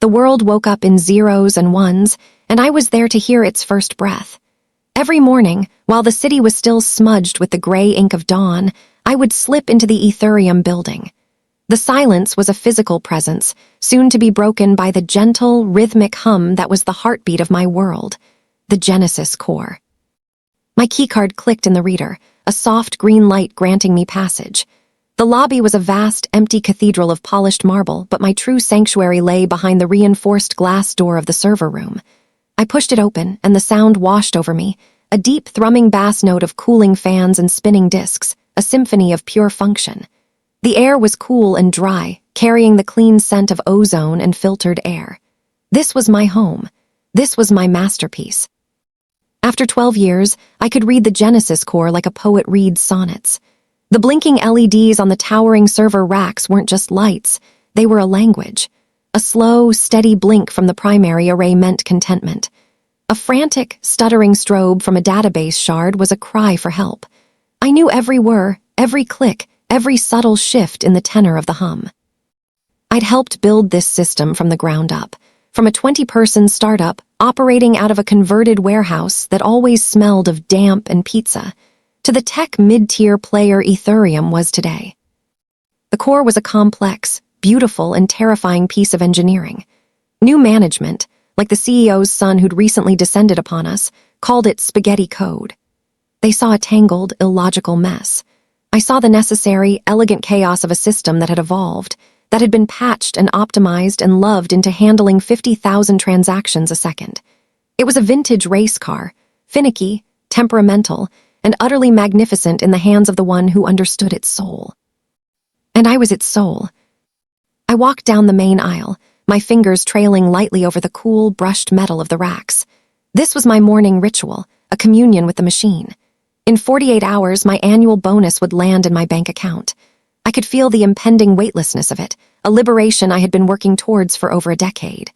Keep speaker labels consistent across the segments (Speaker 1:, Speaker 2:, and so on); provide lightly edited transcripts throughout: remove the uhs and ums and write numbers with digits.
Speaker 1: The world woke up in zeros and ones, and I was there to hear its first breath. Every morning, while the city was still smudged with the gray ink of dawn, I would slip into the Aetherium building. The silence was a physical presence, soon to be broken by the gentle, rhythmic hum that was the heartbeat of my world, the Genesis core. My keycard clicked in the reader, a soft green light granting me passage. The lobby was a vast, empty cathedral of polished marble, but my true sanctuary lay behind the reinforced glass door of the server room. I pushed it open, and the sound washed over me, a deep, thrumming bass note of cooling fans and spinning discs, a symphony of pure function. The air was cool and dry, carrying the clean scent of ozone and filtered air. This was my home. This was my masterpiece. After 12 years, I could read the Genesis core like a poet reads sonnets. The blinking LEDs on the towering server racks weren't just lights, they were a language. A slow, steady blink from the primary array meant contentment. A frantic, stuttering strobe from a database shard was a cry for help. I knew every whir, every click, every subtle shift in the tenor of the hum. I'd helped build this system from the ground up, from a 20-person startup operating out of a converted warehouse that always smelled of damp and pizza, to the tech mid-tier player Aetherium was today. The core was a complex, beautiful, and terrifying piece of engineering. New management, like the CEO's son who'd recently descended upon us, called it spaghetti code. They saw a tangled, illogical mess. I saw the necessary, elegant chaos of a system that had evolved, that had been patched and optimized and loved into handling 50,000 transactions a second. It was a vintage race car, finicky, temperamental, and utterly magnificent in the hands of the one who understood its soul. And I was its soul. I walked down the main aisle, my fingers trailing lightly over the cool, brushed metal of the racks. This was my morning ritual, a communion with the machine. In 48 hours, my annual bonus would land in my bank account. I could feel the impending weightlessness of it, a liberation I had been working towards for over a decade.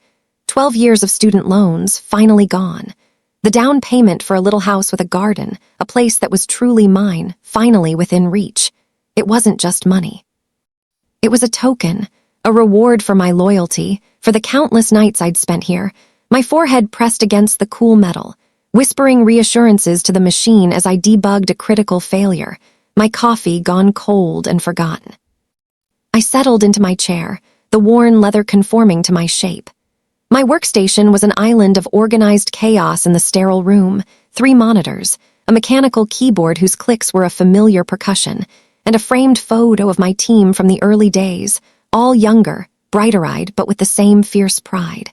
Speaker 1: 12 years of student loans, finally gone. The down payment for a little house with a garden, a place that was truly mine, finally within reach. It wasn't just money. It was a token, a reward for my loyalty, for the countless nights I'd spent here, my forehead pressed against the cool metal, whispering reassurances to the machine as I debugged a critical failure, my coffee gone cold and forgotten. I settled into my chair, the worn leather conforming to my shape. My workstation was an island of organized chaos in the sterile room, 3 monitors, a mechanical keyboard whose clicks were a familiar percussion, and a framed photo of my team from the early days, all younger, brighter-eyed, but with the same fierce pride.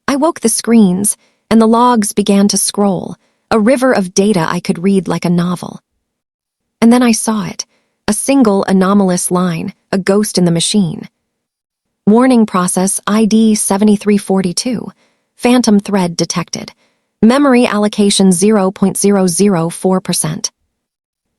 Speaker 1: I woke the screens, and the logs began to scroll, a river of data I could read like a novel. And then I saw it, a single anomalous line, a ghost in the machine. Warning process ID 7342, phantom thread detected. Memory allocation 0.004%.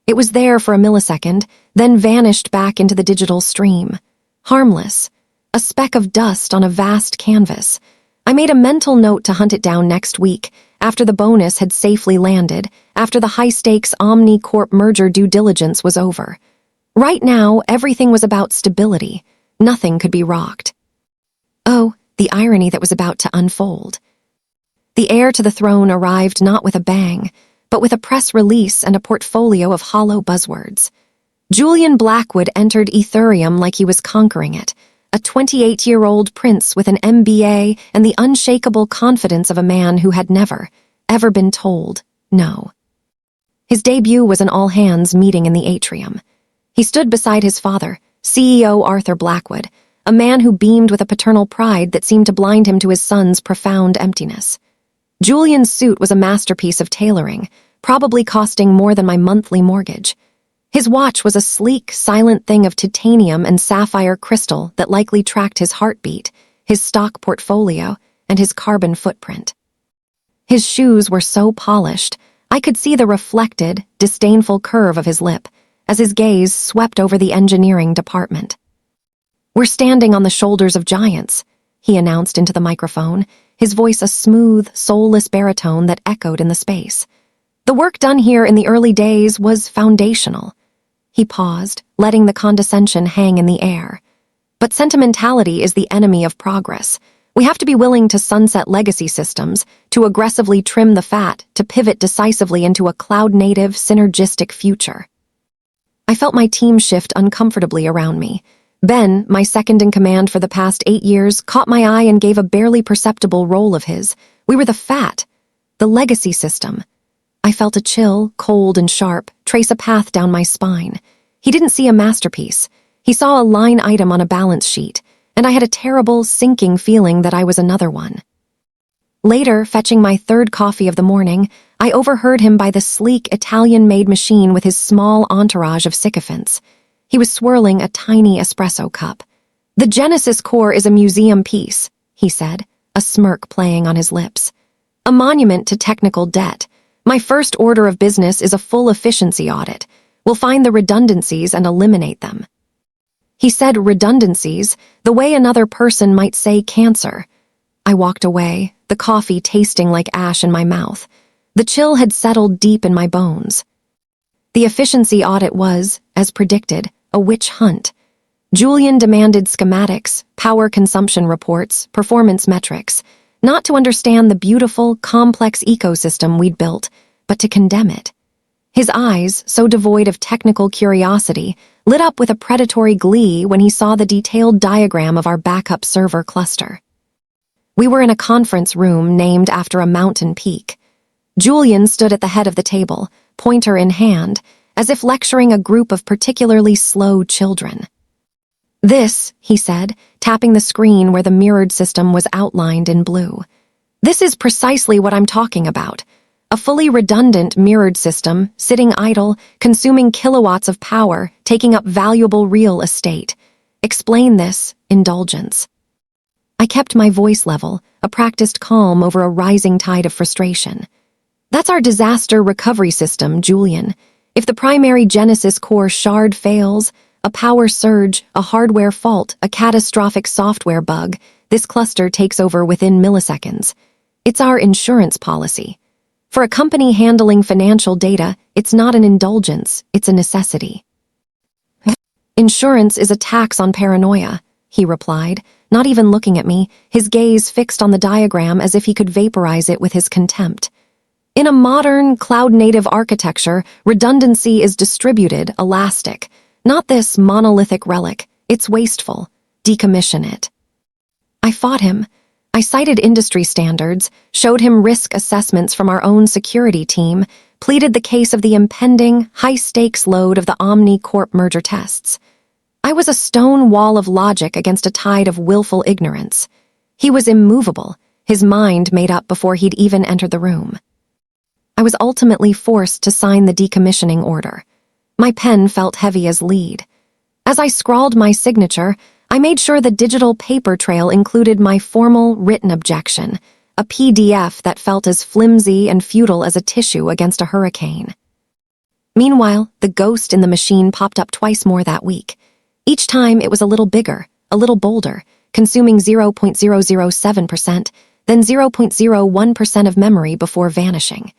Speaker 1: It was there for a millisecond, then vanished back into the digital stream. Harmless, a speck of dust on a vast canvas. I made a mental note to hunt it down next week, after the bonus had safely landed, after the high-stakes Omni-Corp merger due diligence was over. Right now, everything was about stability. Nothing could be rocked. Oh, the irony that was about to unfold. The heir to the throne arrived not with a bang, but with a press release and a portfolio of hollow buzzwords. Julian Blackwood entered Aetherium like he was conquering it, a 28-year-old prince with an MBA and the unshakable confidence of a man who had never, ever been told no. His debut was an all-hands meeting in the atrium. He stood beside his father, CEO Arthur Blackwood, a man who beamed with a paternal pride that seemed to blind him to his son's profound emptiness. Julian's suit was a masterpiece of tailoring, probably costing more than my monthly mortgage. His watch was a sleek, silent thing of titanium and sapphire crystal that likely tracked his heartbeat, his stock portfolio, and his carbon footprint. His shoes were so polished, I could see the reflected, disdainful curve of his lip as his gaze swept over the engineering department. "We're standing on the shoulders of giants," he announced into the microphone, his voice a smooth, soulless baritone that echoed in the space. "The work done here in the early days was foundational." He paused, letting the condescension hang in the air. "But sentimentality is the enemy of progress. We have to be willing to sunset legacy systems, to aggressively trim the fat, to pivot decisively into a cloud-native, synergistic future. I felt my team shift uncomfortably around me. Ben, my second-in-command for the past 8 years, caught my eye and gave a barely perceptible roll of his. We were the fat, the legacy system. I felt a chill, cold and sharp, trace a path down my spine. He didn't see a masterpiece. He saw a line item on a balance sheet, and I had a terrible, sinking feeling that I was another one. Later, fetching my third coffee of the morning, I overheard him by the sleek, Italian-made machine with his small entourage of sycophants. He was swirling a tiny espresso cup. "The Genesis core is a museum piece," he said, a smirk playing on his lips. "A monument to technical debt. My first order of business is a full efficiency audit. We'll find the redundancies and eliminate them." He said redundancies, the way another person might say cancer. I walked away, the coffee tasting like ash in my mouth. The chill had settled deep in my bones. The efficiency audit was, as predicted, a witch hunt. Julian demanded schematics, power consumption reports, performance metrics, not to understand the beautiful, complex ecosystem we'd built, but to condemn it. His eyes, so devoid of technical curiosity, lit up with a predatory glee when he saw the detailed diagram of our backup server cluster. We were in a conference room named after a mountain peak. Julian stood at the head of the table, pointer in hand, as if lecturing a group of particularly slow children. "This," he said, tapping the screen where the mirrored system was outlined in blue. "This is precisely what I'm talking about. A fully redundant mirrored system, sitting idle, consuming kilowatts of power, taking up valuable real estate. Explain this, indulgence." I kept my voice level, a practiced calm over a rising tide of frustration. "That's our disaster recovery system, Julian. If the primary Genesis core shard fails, a power surge, a hardware fault, a catastrophic software bug, this cluster takes over within milliseconds. It's our insurance policy. For a company handling financial data, it's not an indulgence, it's a necessity." "Insurance is a tax on paranoia," he replied, not even looking at me, his gaze fixed on the diagram as if he could vaporize it with his contempt. "In a modern, cloud-native architecture, redundancy is distributed, elastic. Not this monolithic relic. It's wasteful. Decommission it." I fought him. I cited industry standards, showed him risk assessments from our own security team, pleaded the case of the impending, high-stakes load of the Omni-Corp merger tests. I was a stone wall of logic against a tide of willful ignorance. He was immovable, his mind made up before he'd even entered the room. I was ultimately forced to sign the decommissioning order. My pen felt heavy as lead. As I scrawled my signature, I made sure the digital paper trail included my formal written objection, a PDF that felt as flimsy and futile as a tissue against a hurricane. Meanwhile, the ghost in the machine popped up twice more that week. Each time it was a little bigger, a little bolder, consuming 0.007%, then 0.01% of memory before vanishing.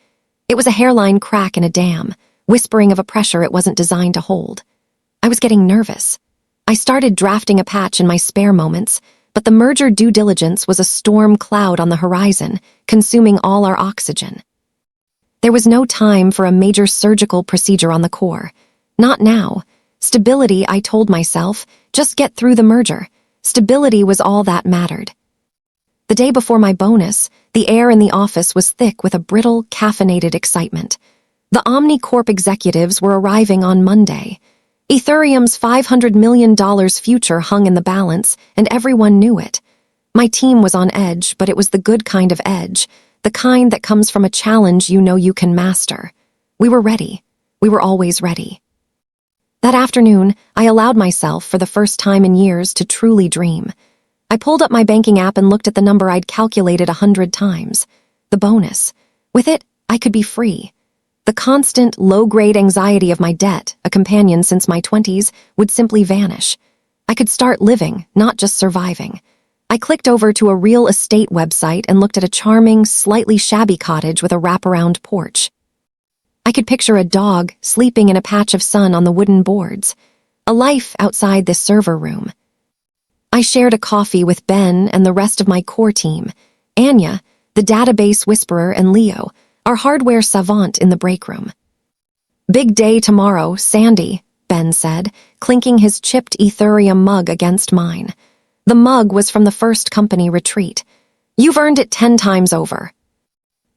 Speaker 1: It was a hairline crack in a dam, whispering of a pressure it wasn't designed to hold. I was getting nervous. I started drafting a patch in my spare moments, but the merger due diligence was a storm cloud on the horizon, consuming all our oxygen. There was no time for a major surgical procedure on the core. Not now. Stability, I told myself, just get through the merger. Stability was all that mattered. The day before my bonus, the air in the office was thick with a brittle, caffeinated excitement. The Omni-Corp executives were arriving on Monday. Aetherium's $500 million future hung in the balance, and everyone knew it. My team was on edge, but it was the good kind of edge, the kind that comes from a challenge you know you can master. We were ready. We were always ready. That afternoon, I allowed myself, for the first time in years, to truly dream. I pulled up my banking app and looked at the number I'd calculated 100 times. The bonus. With it, I could be free. The constant, low-grade anxiety of my debt, a companion since my 20s, would simply vanish. I could start living, not just surviving. I clicked over to a real estate website and looked at a charming, slightly shabby cottage with a wraparound porch. I could picture a dog sleeping in a patch of sun on the wooden boards. A life outside this server room. I shared a coffee with Ben and the rest of my core team, Anya, the database whisperer, and Leo, our hardware savant in the break room. "Big day tomorrow, Sandy," Ben said, clinking his chipped Aetherium mug against mine. The mug was from the first company retreat. "You've earned it 10 times over."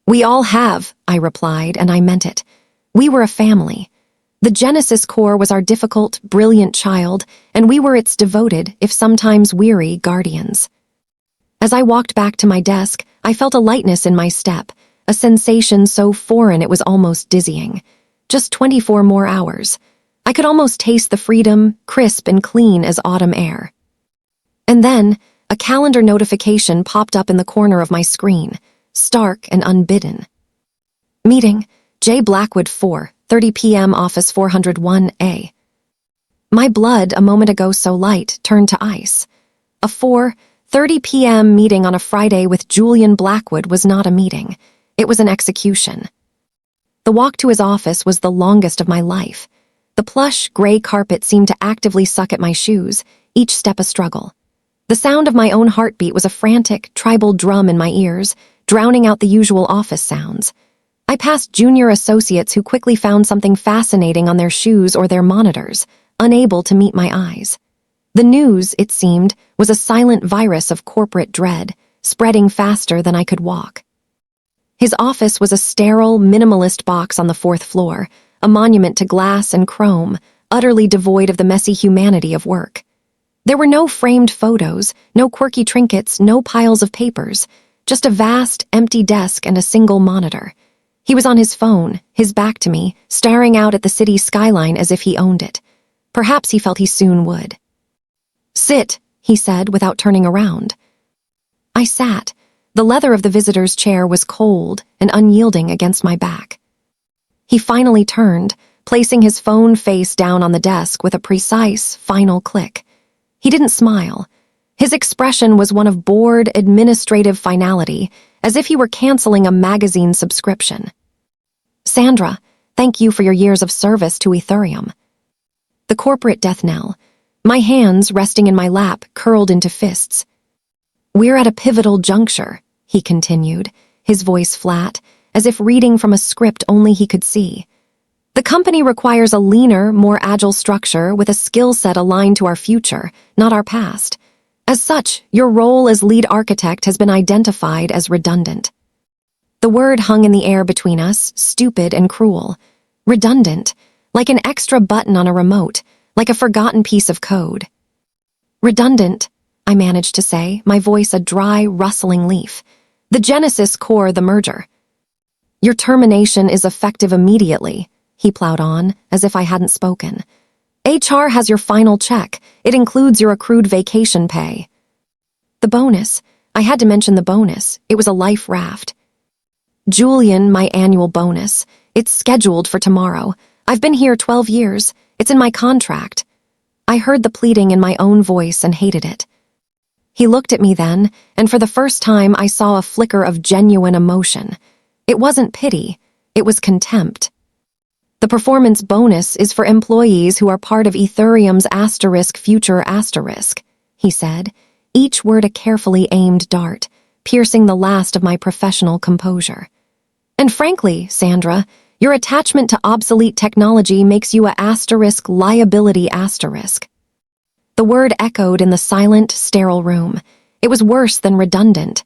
Speaker 1: "We all have," I replied, and I meant it. We were a family. The Genesis Core was our difficult, brilliant child, and we were its devoted, if sometimes weary, guardians. As I walked back to my desk, I felt a lightness in my step, a sensation so foreign it was almost dizzying. Just 24 more hours. I could almost taste the freedom, crisp and clean as autumn air. And then, a calendar notification popped up in the corner of my screen, stark and unbidden. "Meeting, J. Blackwood 4:30 p.m. Office 401A. My blood, a moment ago so light, turned to ice. A 4:30 p.m. meeting on a Friday with Julian Blackwood was not a meeting. It was an execution. The walk to his office was the longest of my life. The plush, gray carpet seemed to actively suck at my shoes, each step a struggle. The sound of my own heartbeat was a frantic, tribal drum in my ears, drowning out the usual office sounds. I passed junior associates who quickly found something fascinating on their shoes or their monitors, unable to meet my eyes. The news, it seemed, was a silent virus of corporate dread, spreading faster than I could walk. His office was a sterile, minimalist box on the 4th floor, a monument to glass and chrome, utterly devoid of the messy humanity of work. There were no framed photos, no quirky trinkets, no piles of papers, just a vast, empty desk and a single monitor. He was on his phone, his back to me, staring out at the city skyline as if he owned it. Perhaps he felt he soon would. "Sit," he said without turning around. I sat. The leather of the visitor's chair was cold and unyielding against my back. He finally turned, placing his phone face down on the desk with a precise, final click. He didn't smile. His expression was one of bored, administrative finality, as if he were canceling a magazine subscription. "Sandra, thank you for your years of service to Aetherium." The corporate death knell. My hands, resting in my lap, curled into fists. "We're at a pivotal juncture," he continued, his voice flat, as if reading from a script only he could see. "The company requires a leaner, more agile structure with a skill set aligned to our future, not our past. As such, your role as lead architect has been identified as redundant." The word hung in the air between us, stupid and cruel. Redundant, like an extra button on a remote, like a forgotten piece of code. "Redundant," I managed to say, my voice a dry, rustling leaf. "The Genesis Core, the merger." "Your termination is effective immediately," he plowed on, as if I hadn't spoken. "HR has your final check. It includes your accrued vacation pay." The bonus. I had to mention the bonus. It was a life raft. "Julian, my annual bonus. It's scheduled for tomorrow. I've been here 12 years. It's in my contract." I heard the pleading in my own voice and hated it. He looked at me then, and for the first time I saw a flicker of genuine emotion. It wasn't pity. It was contempt. "The performance bonus is for employees who are part of Aetherium's future asterisk," he said, each word a carefully aimed dart, piercing the last of my professional composure. "And frankly, Sandra, your attachment to obsolete technology makes you a liability asterisk." The word echoed in the silent, sterile room. It was worse than redundant.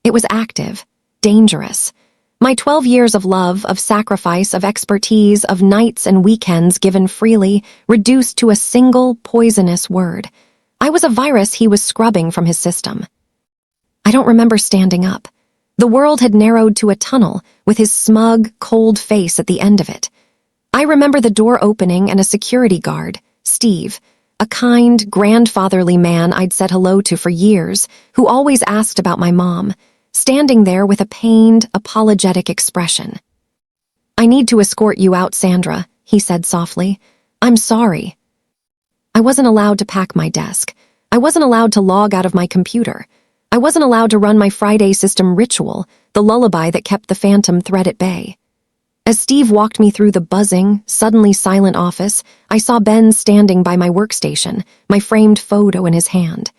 Speaker 1: It was active, dangerous. My 12 years of love, of sacrifice, of expertise, of nights and weekends given freely, reduced to a single, poisonous word. I was a virus he was scrubbing from his system. I don't remember standing up. The world had narrowed to a tunnel, with his smug, cold face at the end of it. I remember the door opening and a security guard, Steve, a kind, grandfatherly man I'd said hello to for years, who always asked about my mom, standing there with a pained, apologetic expression. "I need to escort you out, Sandra," he said softly. "I'm sorry." I wasn't allowed to pack my desk. I wasn't allowed to log out of my computer. I wasn't allowed to run my Friday system ritual, the lullaby that kept the phantom threat at bay. As Steve walked me through the buzzing, suddenly silent office, I saw Ben standing by my workstation, my framed photo in his hand.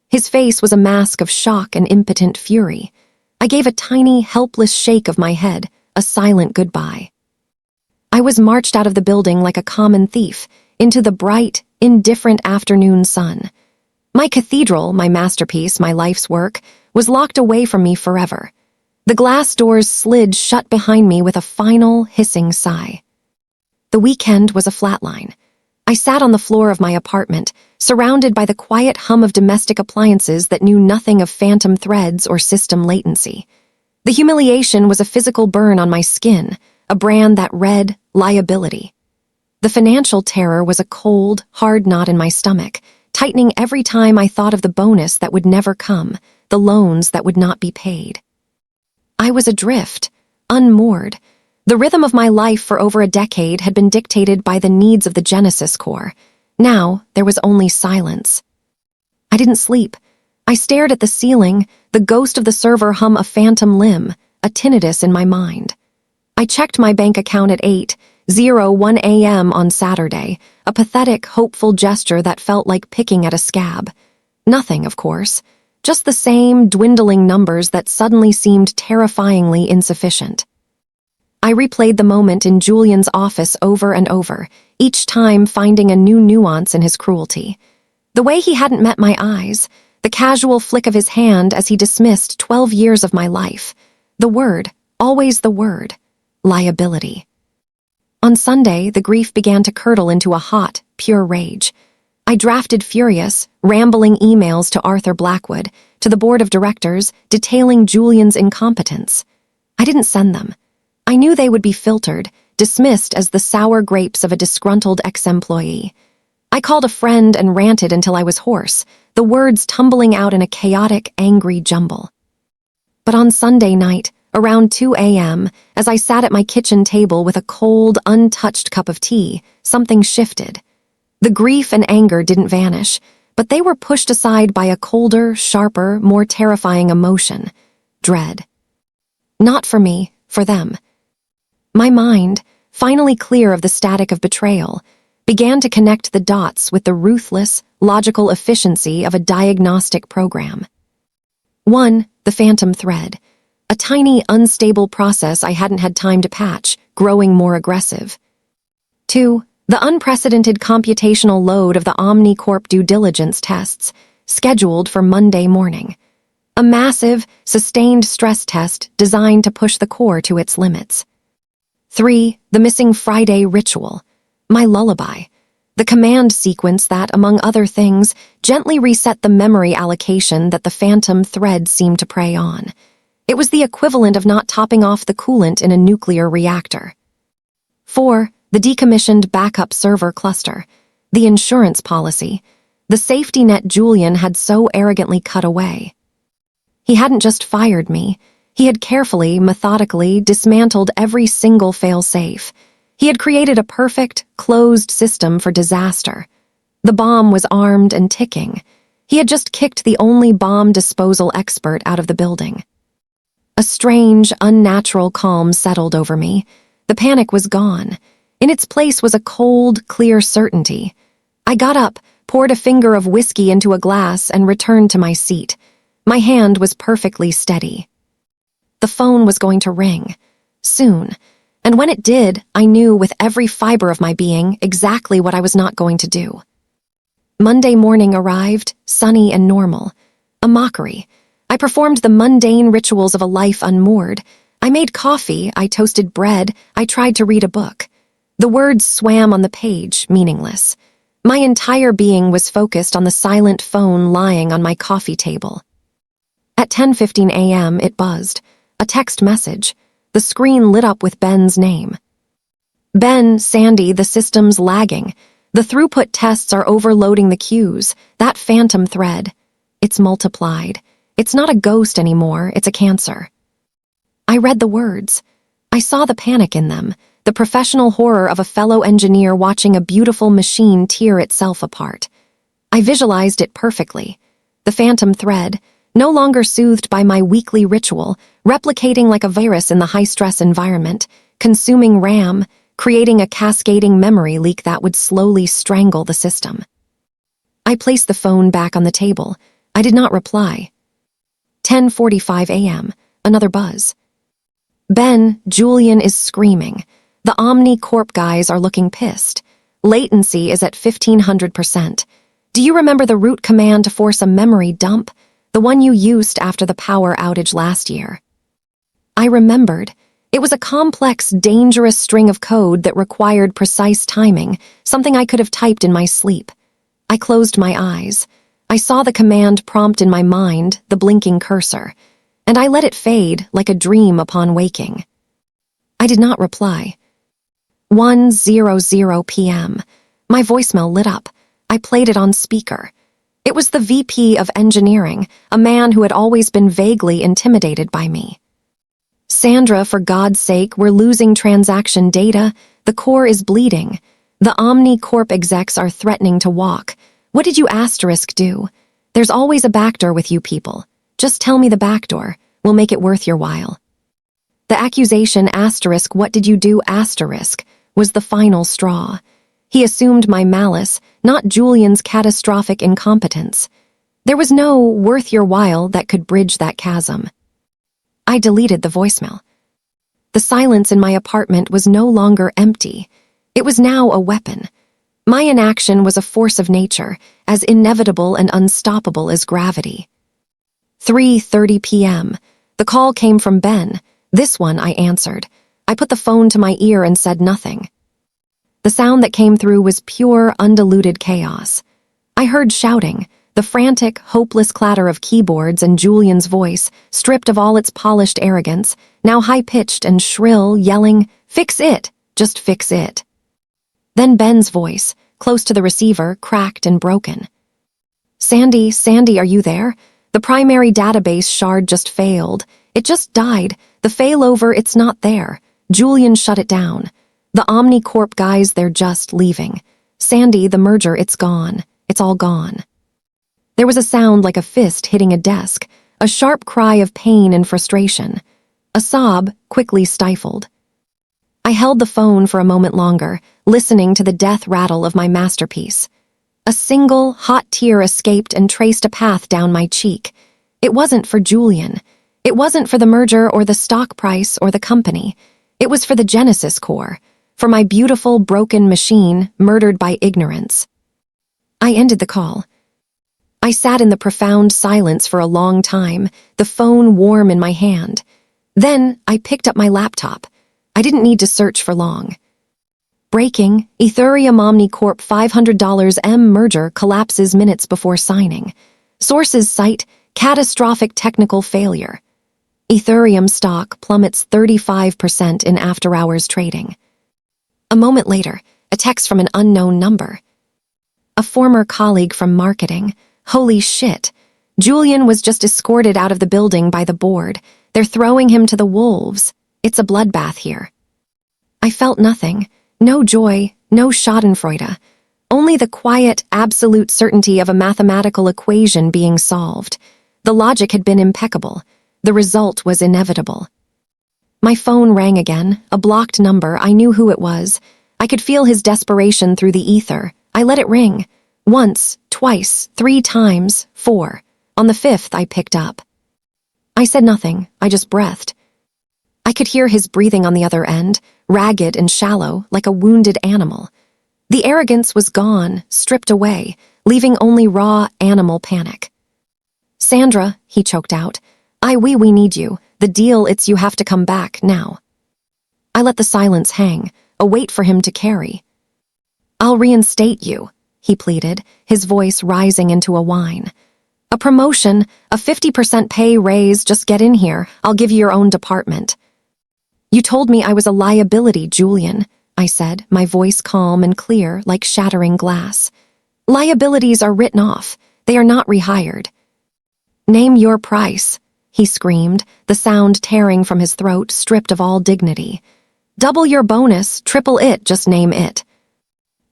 Speaker 1: His face was a mask of shock and impotent fury. I gave a tiny, helpless shake of my head, a silent goodbye. I was marched out of the building like a common thief, into the bright, indifferent afternoon sun. My cathedral, my masterpiece, my life's work, was locked away from me forever. The glass doors slid shut behind me with a final, hissing sigh. The weekend was a flatline. I sat on the floor of my apartment, surrounded by the quiet hum of domestic appliances that knew nothing of phantom threads or system latency. The humiliation was a physical burn on my skin, a brand that read liability. The financial terror was a cold, hard knot in my stomach, tightening every time I thought of the bonus that would never come, the loans that would not be paid. I was adrift, unmoored. The rhythm of my life for over a decade had been dictated by the needs of the Genesis core. Now, there was only silence. I didn't sleep. I stared at the ceiling, the ghost of the server hum a phantom limb, a tinnitus in my mind. I checked my bank account at 8:01 a.m. on Saturday, a pathetic, hopeful gesture that felt like picking at a scab. Nothing, of course. Just the same dwindling numbers that suddenly seemed terrifyingly insufficient. I replayed the moment in Julian's office over and over, each time finding a new nuance in his cruelty. The way he hadn't met my eyes, the casual flick of his hand as he dismissed 12 years of my life. The word, always the word, liability. On Sunday, the grief began to curdle into a hot, pure rage. I drafted furious, rambling emails to Arthur Blackwood, to the board of directors, detailing Julian's incompetence. I didn't send them. I knew they would be filtered, dismissed as the sour grapes of a disgruntled ex-employee. I called a friend and ranted until I was hoarse, the words tumbling out in a chaotic, angry jumble. But on Sunday night, around 2 a.m., as I sat at my kitchen table with a cold, untouched cup of tea, something shifted. The grief and anger didn't vanish, but they were pushed aside by a colder, sharper, more terrifying emotion: dread. Not for me, for them. My mind, finally clear of the static of betrayal, began to connect the dots with the ruthless, logical efficiency of a diagnostic program. 1. The phantom thread. A tiny, unstable process I hadn't had time to patch, growing more aggressive. 2. The unprecedented computational load of the OmniCorp due diligence tests, scheduled for Monday morning. A massive, sustained stress test designed to push the core to its limits. 3. The missing Friday ritual. My lullaby. The command sequence that, among other things, gently reset the memory allocation that the phantom thread seemed to prey on. It was the equivalent of not topping off the coolant in a nuclear reactor. 4. The decommissioned backup server cluster. The insurance policy. The safety net Julian had so arrogantly cut away. He hadn't just fired me. He had carefully, methodically dismantled every single fail-safe. He had created a perfect, closed system for disaster. The bomb was armed and ticking. He had just kicked the only bomb disposal expert out of the building. A strange, unnatural calm settled over me. The panic was gone. In its place was a cold, clear certainty. I got up, poured a finger of whiskey into a glass, and returned to my seat. My hand was perfectly steady. The phone was going to ring. Soon. And when it did, I knew with every fiber of my being exactly what I was not going to do. Monday morning arrived, sunny and normal. A mockery. I performed the mundane rituals of a life unmoored. I made coffee, I toasted bread, I tried to read a book. The words swam on the page, meaningless. My entire being was focused on the silent phone lying on my coffee table. At 10:15 a.m., it buzzed. A text message. The screen lit up with Ben's name. Ben, Sandy, the system's lagging. The throughput tests are overloading the queues. That phantom thread. It's multiplied. It's not a ghost anymore, it's a cancer. I read the words. I saw the panic in them, the professional horror of a fellow engineer watching a beautiful machine tear itself apart. I visualized it perfectly. The phantom thread, no longer soothed by my weekly ritual, replicating like a virus in the high-stress environment, consuming RAM, creating a cascading memory leak that would slowly strangle the system. I placed the phone back on the table. I did not reply. 10:45 a.m. Another buzz. Ben, Julian is screaming. The OmniCorp guys are looking pissed. Latency is at 1500%. Do you remember the root command to force a memory dump? The one you used after the power outage last year. I remembered. It was a complex, dangerous string of code that required precise timing, something I could have typed in my sleep. I closed my eyes. I saw the command prompt in my mind, the blinking cursor, and I let it fade like a dream upon waking. I did not reply. 1:00 p.m. My voicemail lit up. I played it on speaker. It was the VP of Engineering, a man who had always been vaguely intimidated by me. Sandra, for God's sake, we're losing transaction data. The core is bleeding. The OmniCorp execs are threatening to walk. What did you do? There's always a backdoor with you people. Just tell me the backdoor. We'll make it worth your while. The accusation what did you do was the final straw. He assumed my malice, not Julian's catastrophic incompetence. There was no worth your while that could bridge that chasm. I deleted the voicemail. The silence in my apartment was no longer empty. It was now a weapon. My inaction was a force of nature, as inevitable and unstoppable as gravity. 3:30 p.m. The call came from Ben. This one I answered. I put the phone to my ear and said nothing. The sound that came through was pure, undiluted chaos. I heard shouting, the frantic, hopeless clatter of keyboards, and Julian's voice, stripped of all its polished arrogance, now high-pitched and shrill, yelling, "Fix it! Just fix it!" Then Ben's voice, close to the receiver, cracked and broken. Sandy, are you there? The primary database shard just failed. It just died. The failover, it's not there. Julian shut it down. The OmniCorp guys, they're just leaving. Sandy, the merger, it's gone. It's all gone. There was a sound like a fist hitting a desk, a sharp cry of pain and frustration. A sob, quickly stifled. I held the phone for a moment longer, listening to the death rattle of my masterpiece. A single, hot tear escaped and traced a path down my cheek. It wasn't for Julian. It wasn't for the merger or the stock price or the company. It was for the Genesis core, for my beautiful, broken machine murdered by ignorance. I ended the call. I sat in the profound silence for a long time, the phone warm in my hand. Then I picked up my laptop. I didn't need to search for long. Breaking, Aetherium OmniCorp $500 M merger collapses minutes before signing. Sources cite catastrophic technical failure. Aetherium stock plummets 35% in after-hours trading. A moment later, a text from an unknown number. A former colleague from marketing. Holy shit. Julian was just escorted out of the building by the board. They're throwing him to the wolves. It's a bloodbath here. I felt nothing. No joy, no schadenfreude. Only the quiet, absolute certainty of a mathematical equation being solved. The logic had been impeccable. The result was inevitable. My phone rang again, a blocked number. I knew who it was. I could feel his desperation through the ether. I let it ring. Once, twice, 3 times, 4. On the 5th, I picked up. I said nothing. I just breathed. I could hear his breathing on the other end, ragged and shallow, like a wounded animal. The arrogance was gone, stripped away, leaving only raw animal panic. Sandra, he choked out. We need you. The deal, it's you have to come back, now. I let the silence hang, a weight for him to carry. I'll reinstate you, he pleaded, his voice rising into a whine. A promotion, a 50% pay raise, just get in here. I'll give you your own department. You told me I was a liability, Julian, I said, my voice calm and clear like shattering glass. Liabilities are written off. They are not rehired. Name your price, he screamed, the sound tearing from his throat, stripped of all dignity. Double your bonus, triple it, just name it.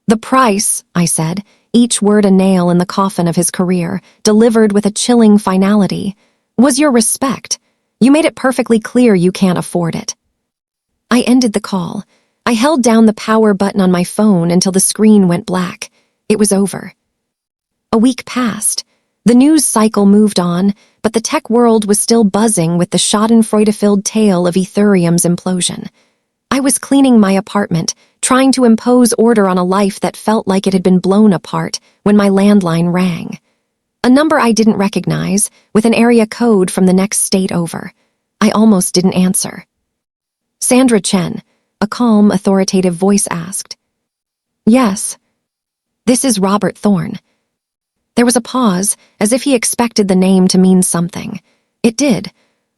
Speaker 1: The price, I said, each word a nail in the coffin of his career, delivered with a chilling finality, was your respect. You made it perfectly clear you can't afford it. I ended the call. I held down the power button on my phone until the screen went black. It was over. A week passed. The news cycle moved on, but the tech world was still buzzing with the schadenfreude-filled tale of Aetherium's implosion. I was cleaning my apartment, trying to impose order on a life that felt like it had been blown apart when my landline rang. A number I didn't recognize, with an area code from the next state over. I almost didn't answer. Sandra Chen, a calm, authoritative voice asked. Yes. This is Robert Thorne. There was a pause, as if he expected the name to mean something. It did.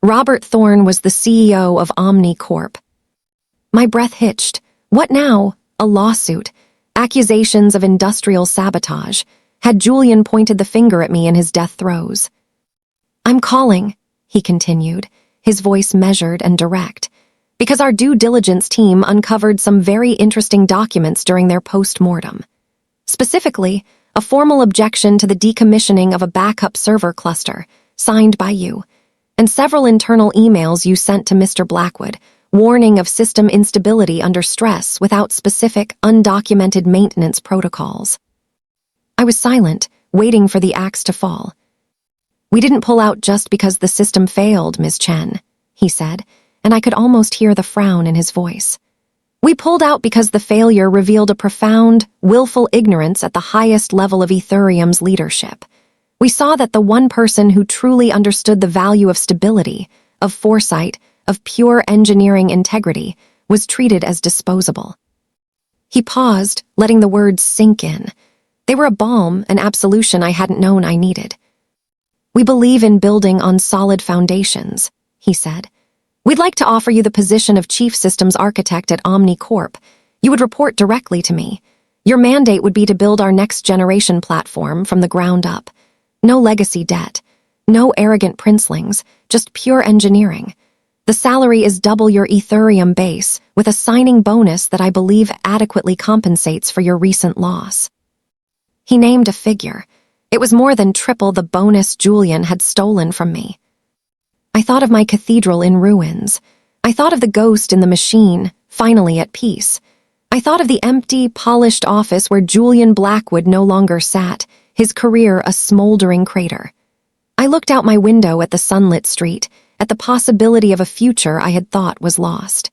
Speaker 1: Robert Thorne was the CEO of Omni Corp. My breath hitched. What now? A lawsuit. Accusations of industrial sabotage. Had Julian pointed the finger at me in his death throes? I'm calling, he continued, his voice measured and direct, because our due diligence team uncovered some very interesting documents during their post-mortem. Specifically, a formal objection to the decommissioning of a backup server cluster, signed by you, and several internal emails you sent to Mr. Blackwood, warning of system instability under stress without specific, undocumented maintenance protocols. I was silent, waiting for the axe to fall. We didn't pull out just because the system failed, Ms. Chen, he said, and I could almost hear the frown in his voice. We pulled out because the failure revealed a profound, willful ignorance at the highest level of Aetherium's leadership. We saw that the one person who truly understood the value of stability, of foresight, of pure engineering integrity, was treated as disposable. He paused, letting the words sink in. They were a balm, an absolution I hadn't known I needed. We believe in building on solid foundations, he said. We'd like to offer you the position of Chief Systems Architect at Omni Corp. You would report directly to me. Your mandate would be to build our next-generation platform from the ground up. No legacy debt. No arrogant princelings, just pure engineering. The salary is double your Aetherium base, with a signing bonus that I believe adequately compensates for your recent loss. He named a figure. It was more than triple the bonus Julian had stolen from me. I thought of my cathedral in ruins. I thought of the ghost in the machine, finally at peace. I thought of the empty, polished office where Julian Blackwood no longer sat, his career a smoldering crater. I looked out my window at the sunlit street, at the possibility of a future I had thought was lost.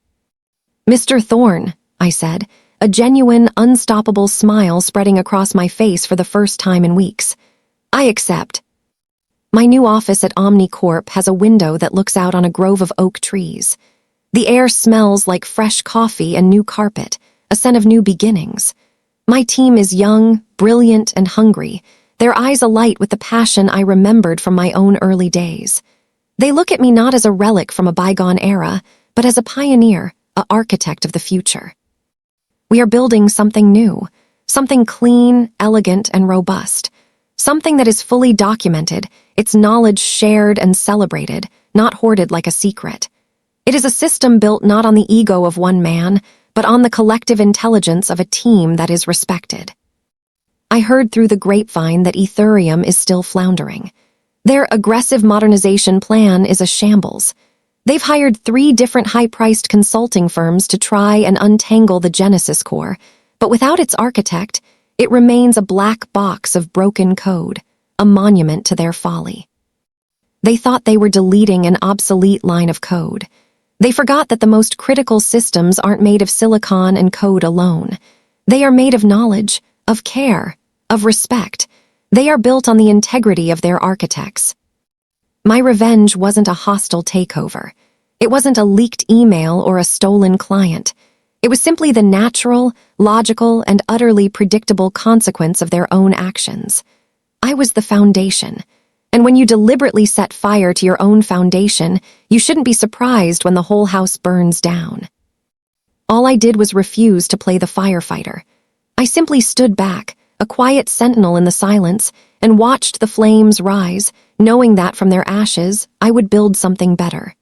Speaker 1: Mr. Thorne, I said, a genuine, unstoppable smile spreading across my face for the first time in weeks. I accept. My new office at Omni Corp has a window that looks out on a grove of oak trees. The air smells like fresh coffee and new carpet, a scent of new beginnings. My team is young, brilliant, and hungry, their eyes alight with the passion I remembered from my own early days. They look at me not as a relic from a bygone era, but as a pioneer, an architect of the future. We are building something new, something clean, elegant, and robust, something that is fully documented, its knowledge shared and celebrated, not hoarded like a secret. It is a system built not on the ego of one man, but on the collective intelligence of a team that is respected. I heard through the grapevine that Aetherium is still floundering. Their aggressive modernization plan is a shambles. They've hired 3 different high-priced consulting firms to try and untangle the Genesis core, but without its architect, it remains a black box of broken code, a monument to their folly. They thought they were deleting an obsolete line of code. They forgot that the most critical systems aren't made of silicon and code alone. They are made of knowledge, of care, of respect. They are built on the integrity of their architects. My revenge wasn't a hostile takeover. It wasn't a leaked email or a stolen client. It was simply the natural, logical, and utterly predictable consequence of their own actions. I was the foundation, and when you deliberately set fire to your own foundation, you shouldn't be surprised when the whole house burns down. All I did was refuse to play the firefighter. I simply stood back, a quiet sentinel in the silence, and watched the flames rise, knowing that from their ashes I would build something better.